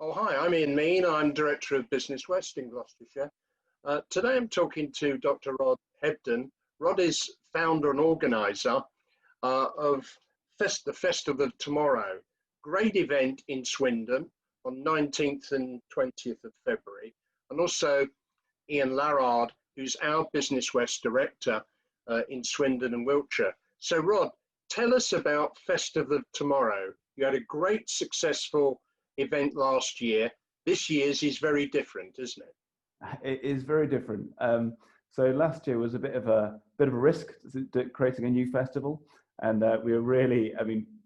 Oh, hi, I'm Ian Mean. I'm Director of Business West in Gloucestershire. Today I'm talking to Dr. Rod Hebden. Rod is founder and organiser of the Festival of Tomorrow. Great event in Swindon on 19th and 20th of February. And also Ian Larrard, who's our Business West Director in Swindon and Wiltshire. So Rod, tell us about Festival of Tomorrow. You had a great successful event last year. This year's is very different, isn't it? It is very different. So last year was a bit of a risk creating a new festival, and we were really,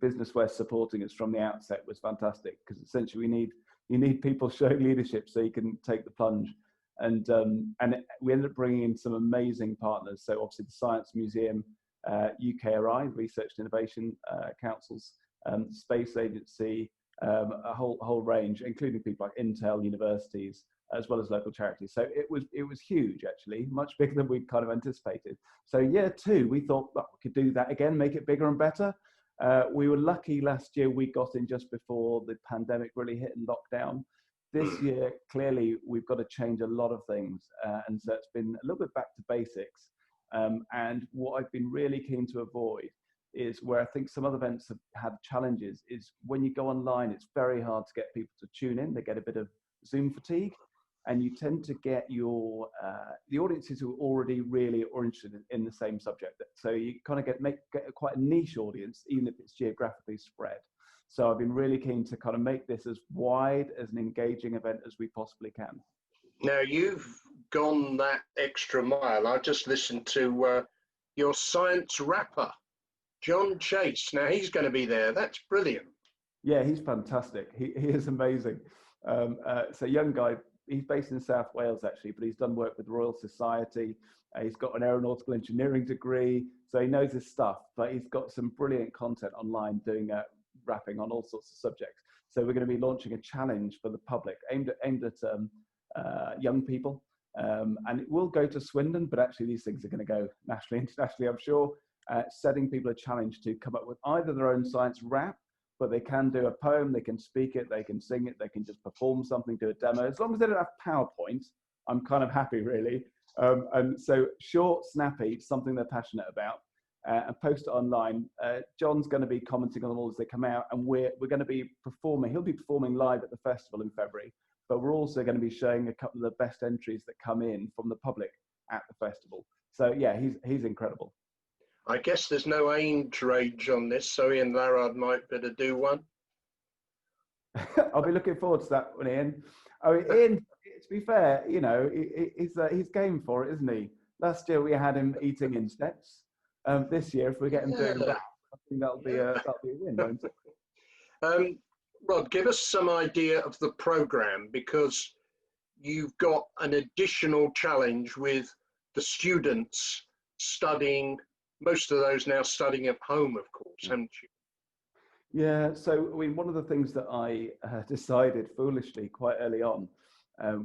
Business West supporting us from the outset was fantastic, because essentially you need people showing leadership so you can take the plunge, and we ended up bringing in some amazing partners. So obviously the Science Museum, UKRI, Research and Innovation Councils, Space Agency, a whole range, including people like Intel, universities, as well as local charities. So it was huge, actually, much bigger than we'd kind of anticipated. So year two, we thought that we could do that again, make it bigger and better. We were lucky last year we got in just before the pandemic really hit and lockdown. This year, clearly, we've got to change a lot of things. And so it's been a little bit back to basics. And what I've been really keen to avoid is where I think some other events have had challenges, is when you go online, it's very hard to get people to tune in. They get a bit of Zoom fatigue, and you tend to get the audiences who are already really interested in the same subject. So you kind of get quite a niche audience, even if it's geographically spread. So I've been really keen to kind of make this as wide as an engaging event as we possibly can. Now you've gone that extra mile. I just listened to your science rapper, John Chase. Now he's going to be there. That's brilliant. Yeah, he's fantastic. He is amazing. It's a young guy. He's based in South Wales, actually, but he's done work with the Royal Society. He's got an aeronautical engineering degree, so he knows his stuff. But he's got some brilliant content online doing rapping on all sorts of subjects. So we're going to be launching a challenge for the public aimed at young people. And it will go to Swindon, but actually these things are going to go nationally, internationally, I'm sure. Setting people a challenge to come up with either their own science rap, but they can do a poem, they can speak it, they can sing it, they can just perform something, do a demo. As long as they don't have PowerPoint, I'm kind of happy, really. And so short, snappy, something they're passionate about, and post it online. John's going to be commenting on them all as they come out, and we're going to be performing. He'll be performing live at the festival in February, but we're also going to be showing a couple of the best entries that come in from the public at the festival. So yeah, he's incredible. I guess there's no age range on this, so Ian Larrard might better do one. I'll be looking forward to that one, Ian. Ian, to be fair, he's game for it, isn't he? Last year we had him eating insects. This year, if we get him doing that, I think that'll be a win, won't it? Rod, give us some idea of the programme, because you've got an additional challenge with the students studying. Most of those now studying at home, of course, haven't you? Yeah, so one of the things that I decided foolishly quite early on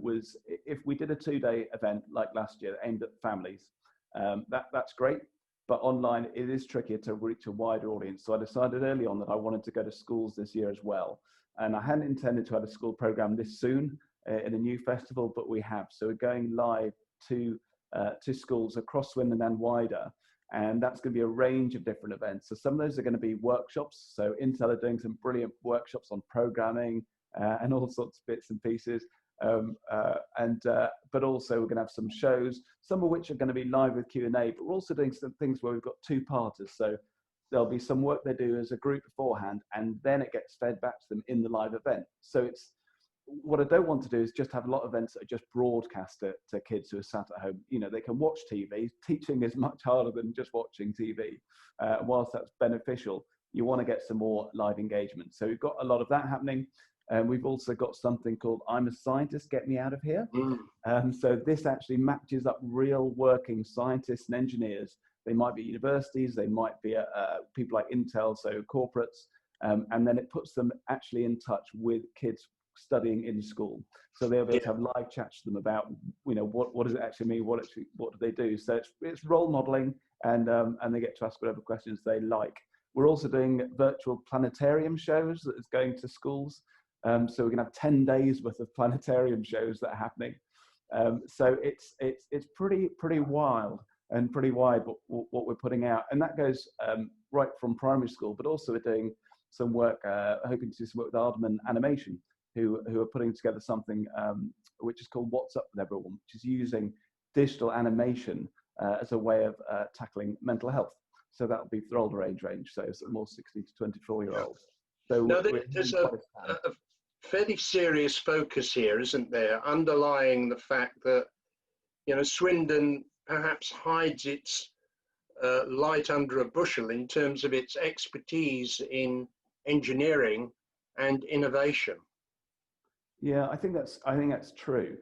was if we did a 2-day event like last year aimed at families, that's great, but online it is trickier to reach a wider audience. So I decided early on that I wanted to go to schools this year as well. And I hadn't intended to have a school program this soon in a new festival, but we have. So we're going live to schools across Swindon and wider. And that's going to be a range of different events. So some of those are going to be workshops. So Intel are doing some brilliant workshops on programming and all sorts of bits and pieces. But also we're going to have some shows, some of which are going to be live with Q&A, but we're also doing some things where we've got two-parters. So there'll be some work they do as a group beforehand, and then it gets fed back to them in the live event. So what I don't want to do is just have a lot of events that are just broadcast to kids who are sat at home. They can watch TV. Teaching is much harder than just watching TV. Whilst that's beneficial, you want to get some more live engagement. So we've got a lot of that happening. And we've also got something called I'm a Scientist, Get Me Out of Here. So this actually matches up real working scientists and engineers. They might be universities, they might be people like Intel, so corporates, and then it puts them actually in touch with kids studying in school. So they'll be able to have live chats to them about, what does it actually mean? What do they do? So it's role modeling, and they get to ask whatever questions they like. We're also doing virtual planetarium shows that is going to schools. So we're going to have 10 days worth of planetarium shows that are happening. So it's pretty wild and pretty wide what we're putting out, and that goes right from primary school, but also we're doing some work, hoping to do some work with Aardman Animation, who are putting together something which is called What's Up With Everyone, which is using digital animation as a way of tackling mental health. So that'll be for older age range, so it's more 16 to 24-year-olds. So now, there's a fairly serious focus here, isn't there, underlying the fact that, you know, Swindon perhaps hides its light under a bushel in terms of its expertise in engineering and innovation. Yeah, I think that's true.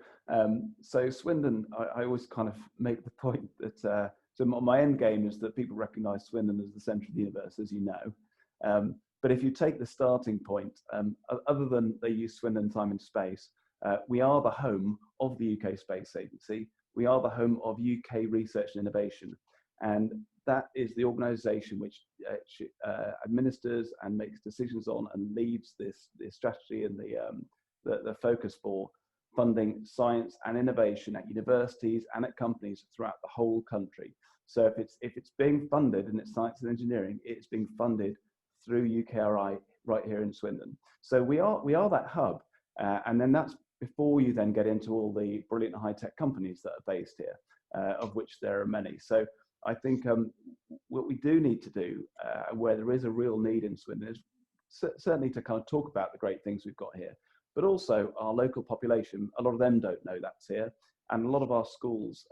So Swindon, I always kind of make the point that so my end game is that people recognise Swindon as the centre of the universe, as you know. But if you take the starting point, other than they use Swindon Time and Space, we are the home of the UK Space Agency. We are the home of UK research and innovation, and that is the organisation which administers and makes decisions on and leads this strategy and the focus for funding science and innovation at universities and at companies throughout the whole country. So if it's being funded in its science and engineering, it's being funded through UKRI right here in Swindon. So we are that hub, and then that's before you then get into all the brilliant high-tech companies that are based here, of which there are many. So I think what we do need to do, where there is a real need in Swindon, is certainly to kind of talk about the great things we've got here, but also our local population. A lot of them don't know that's here, and a lot of our schools,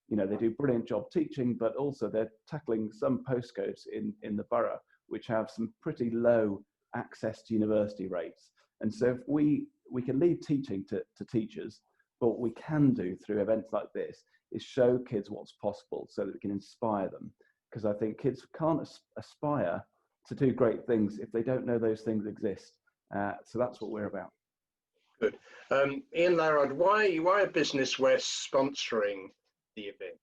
you know, they do a brilliant job teaching, but also they're tackling some postcodes in the borough which have some pretty low access to university rates. And so if we can lead teaching to teachers, but what we can do through events like this is show kids what's possible so that we can inspire them. Because I think kids can't aspire to do great things if they don't know those things exist. So that's what we're about. Good. Ian Larrard, why are Business West sponsoring the event?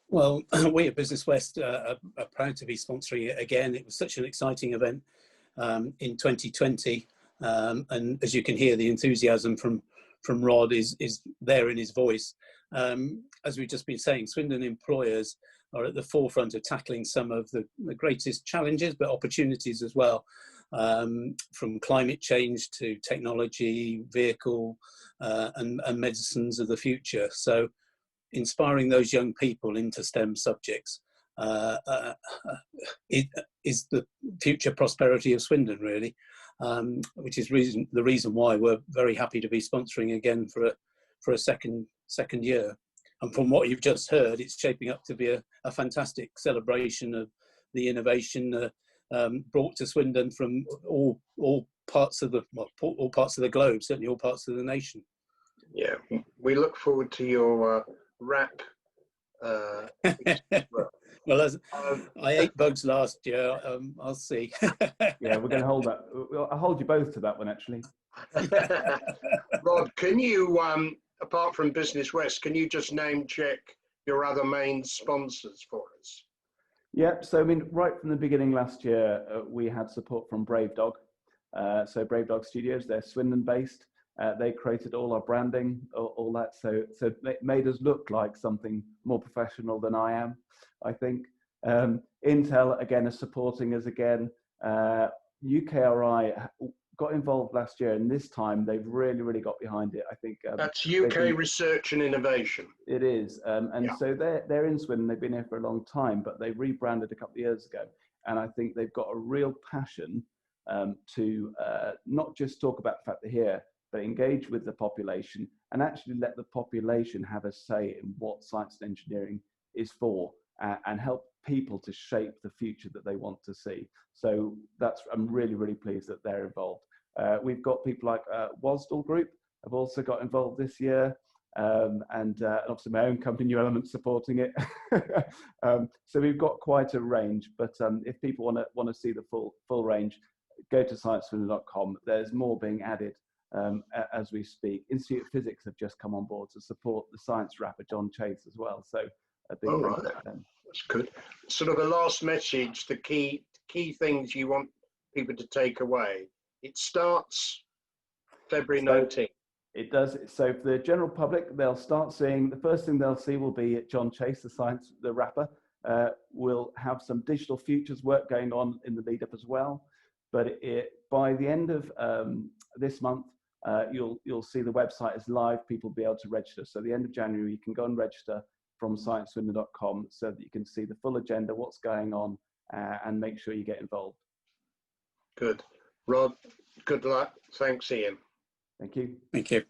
Well, we at Business West are proud to be sponsoring it again. It was such an exciting event in 2020. And as you can hear, the enthusiasm from Rod is there in his voice. As we've just been saying, Swindon employers are at the forefront of tackling some of the greatest challenges, but opportunities as well, from climate change to technology, vehicle, and medicines of the future. So inspiring those young people into STEM subjects is the future prosperity of Swindon, really, which is the reason why we're very happy to be sponsoring again for a second year. And from what you've just heard, it's shaping up to be a fantastic celebration of the innovation brought to Swindon from all parts of the globe, certainly all parts of the nation. Yeah, we look forward to your wrap. Well, as I ate bugs last year, I'll see. Yeah, we're going to hold that. I'll hold you both to that one, actually. Rod, can you, apart from Business West, can you just name check your other main sponsors for us? Yeah, so I mean, right from the beginning last year, we had support from Brave Dog. So Brave Dog Studios, they're Swindon based. They created all our branding, all that. So it made us look like something more professional than I am, I think. Intel, again, is supporting us again. UKRI got involved last year, and this time they've really got behind it. I think that's UK Research and Innovation. It is, and yeah. So they're in Swindon. They've been here for a long time, but they rebranded a couple of years ago, and I think they've got a real passion to not just talk about the fact they're here, but engage with the population and actually let the population have a say in what science and engineering is for, and help people to shape the future that they want to see. So I'm really pleased that they're involved. We've got people like Wasdell Group have also got involved this year, and obviously my own company, New Element, supporting it. So we've got quite a range, but if people want to see the full range, go to scienceswindon.com. There's more being added as we speak. Institute of Physics have just come on board to support the science rapper John Chase as well. So a big right. That's good. Sort of a last message, the key things you want people to take away. It starts February So 19th. it does. So for the general public, they'll start seeing, the first thing they'll see will be John Chase, the rapper. Will have some digital futures work going on in the lead up as well. But by the end of this month, you'll see the website is live. People will be able to register. So at the end of January, you can go and register from scienceswindon.com so that you can see the full agenda, what's going on, and make sure you get involved. Good. Rod, good luck. Thanks, Ian. Thank you. Thank you.